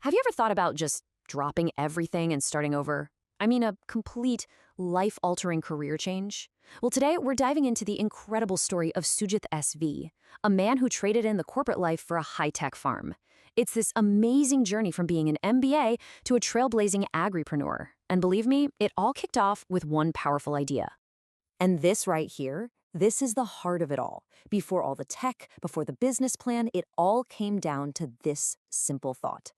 Have you ever thought about just dropping everything and starting over? I mean, a complete life-altering career change? Well, today we're diving into the incredible story of Sujith S.V, a man who traded in the corporate life for a high-tech farm. It's this amazing journey from being an MBA to a trailblazing agripreneur. And believe me, it all kicked off with one powerful idea. And this right here, this is the heart of it all. Before all the tech, before the business plan, it all came down to this simple thought.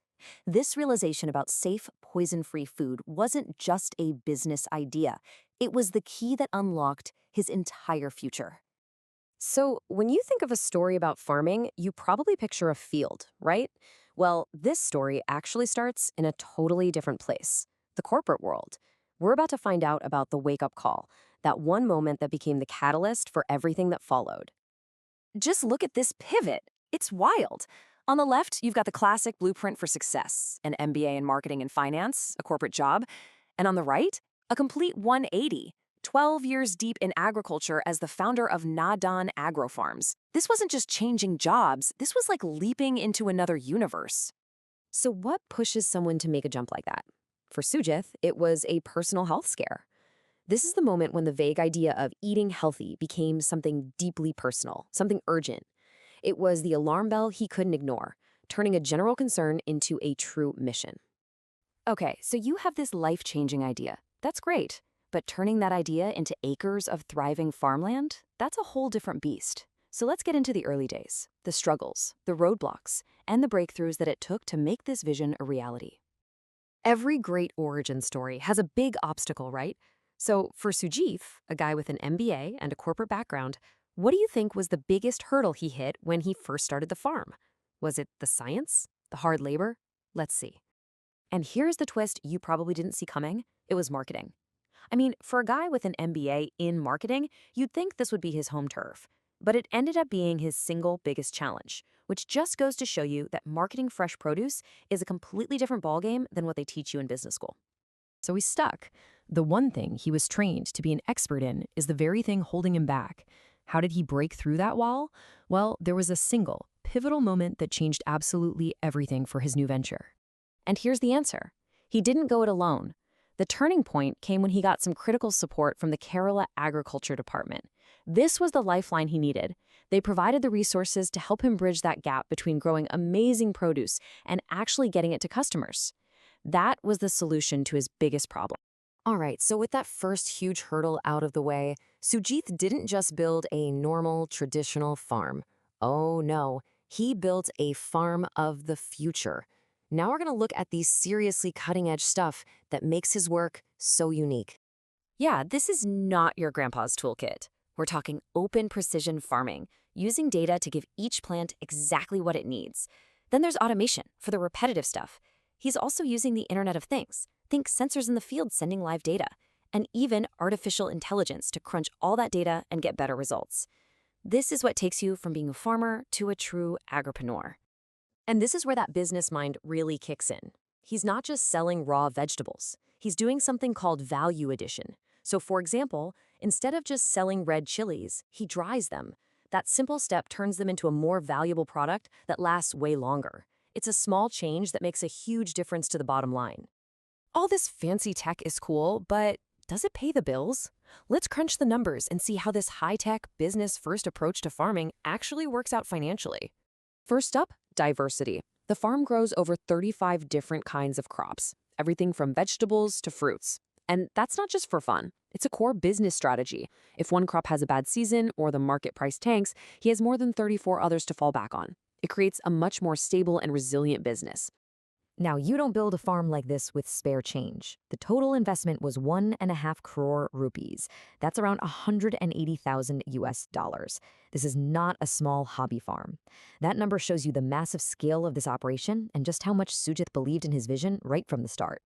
This realization about safe, poison-free food wasn't just a business idea. It was the key that unlocked his entire future. So, when you think of a story about farming, you probably picture a field, right? Well, this story actually starts in a totally different place, the corporate world. We're about to find out about the wake-up call, that one moment that became the catalyst for everything that followed. Just look at this pivot. It's wild. On the left, you've got the classic blueprint for success, an MBA in marketing and finance, a corporate job. And on the right, a complete 180, 12 years deep in agriculture as the founder of Naadan Agro Farms. This wasn't just changing jobs, this was like leaping into another universe. So what pushes someone to make a jump like that? For Sujith, it was a personal health scare. This is the moment when the vague idea of eating healthy became something deeply personal, something urgent. It was the alarm bell he couldn't ignore, turning a general concern into a true mission. Okay, so you have this life-changing idea. That's great. But turning that idea into acres of thriving farmland, that's a whole different beast. So let's get into the early days, the struggles, the roadblocks, and the breakthroughs that it took to make this vision a reality. Every great origin story has a big obstacle, right? So for Sujith, a guy with an MBA and a corporate background, what do you think was the biggest hurdle he hit when he first started the farm? Was it the science? The hard labor? Let's see. And here's the twist you probably didn't see coming. It was marketing. I mean, for a guy with an MBA in marketing, you'd think this would be his home turf. But it ended up being his single biggest challenge, which just goes to show you that marketing fresh produce is a completely different ballgame than what they teach you in business school. So he's stuck. The one thing he was trained to be an expert in is the very thing holding him back. How did he break through that wall? Well, there was a single, pivotal moment that changed absolutely everything for his new venture. And here's the answer. He didn't go it alone. The turning point came when he got some critical support from the Kerala Agriculture Department. This was the lifeline he needed. They provided the resources to help him bridge that gap between growing amazing produce and actually getting it to customers. That was the solution to his biggest problem. All right, so with that first huge hurdle out of the way, Sujith didn't just build a normal, traditional farm. Oh no, he built a farm of the future. Now we're going to look at the seriously cutting-edge stuff that makes his work so unique. Yeah, this is not your grandpa's toolkit. We're talking open precision farming, using data to give each plant exactly what it needs. Then there's automation for the repetitive stuff. He's also using the Internet of Things. Think sensors in the field sending live data, and even artificial intelligence to crunch all that data and get better results. This is what takes you from being a farmer to a true agripreneur. And this is where that business mind really kicks in. He's not just selling raw vegetables. He's doing something called value addition. So for example, instead of just selling red chilies, he dries them. That simple step turns them into a more valuable product that lasts way longer. It's a small change that makes a huge difference to the bottom line. All this fancy tech is cool, but does it pay the bills? Let's crunch the numbers and see how this high-tech, business-first approach to farming actually works out financially. First up, diversity. The farm grows over 35 different kinds of crops, everything from vegetables to fruits. And that's not just for fun. It's a core business strategy. If one crop has a bad season or the market price tanks, he has more than 34 others to fall back on. It creates a much more stable and resilient business. Now, you don't build a farm like this with spare change. The total investment was 1.5 crore rupees. That's around 180,000 US dollars. This is not a small hobby farm. That number shows you the massive scale of this operation and just how much Sujith believed in his vision right from the start.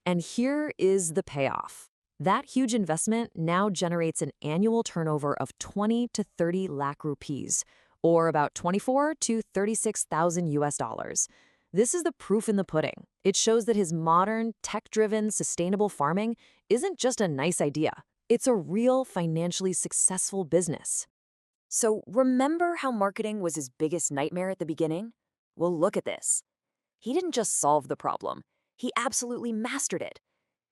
And here is the payoff. That huge investment now generates an annual turnover of 20 to 30 lakh rupees, or about 24 to 36,000 US dollars. This is the proof in the pudding. It shows that his modern, tech-driven, sustainable farming isn't just a nice idea. It's a real financially successful business. So remember how marketing was his biggest nightmare at the beginning? Well, look at this. He didn't just solve the problem, he absolutely mastered it.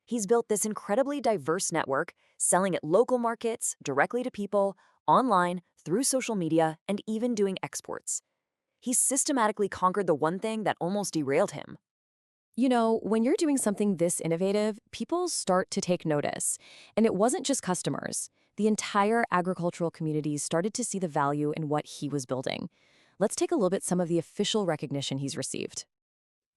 He's built this incredibly diverse network, selling at local markets, directly to people, online, through social media, and even doing exports. He's systematically conquered the one thing that almost derailed him. You know, when you're doing something this innovative, people start to take notice. And it wasn't just customers. The entire agricultural community started to see the value in what he was building. Let's take a look at some of the official recognition he's received.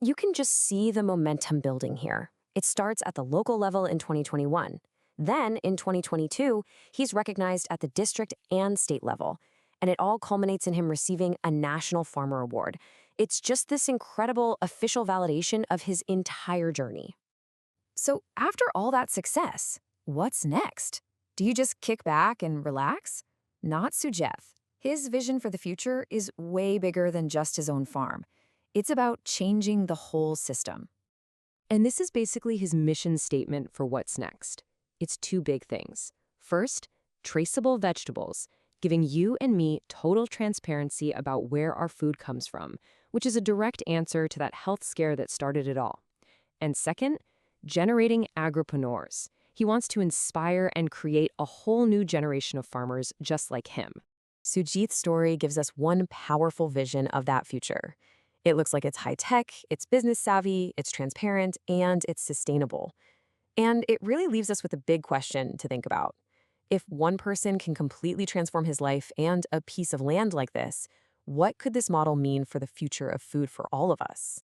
You can just see the momentum building here. It starts at the local level in 2021. Then, in 2022, he's recognized at the district and state level. And it all culminates in him receiving a National Farmer Award. It's just this incredible official validation of his entire journey. So, after all that success, what's next? Do you just kick back and relax? Not Sujith. His vision for the future is way bigger than just his own farm. It's about changing the whole system. And this is basically his mission statement for what's next. It's two big things. First, traceable vegetables, giving you and me total transparency about where our food comes from, which is a direct answer to that health scare that started it all. And second, generating agripreneurs. He wants to inspire and create a whole new generation of farmers just like him. Sujith's story gives us one powerful vision of that future. It looks like it's high-tech, it's business-savvy, it's transparent, and it's sustainable. And it really leaves us with a big question to think about. If one person can completely transform his life and a piece of land like this, what could this model mean for the future of food for all of us?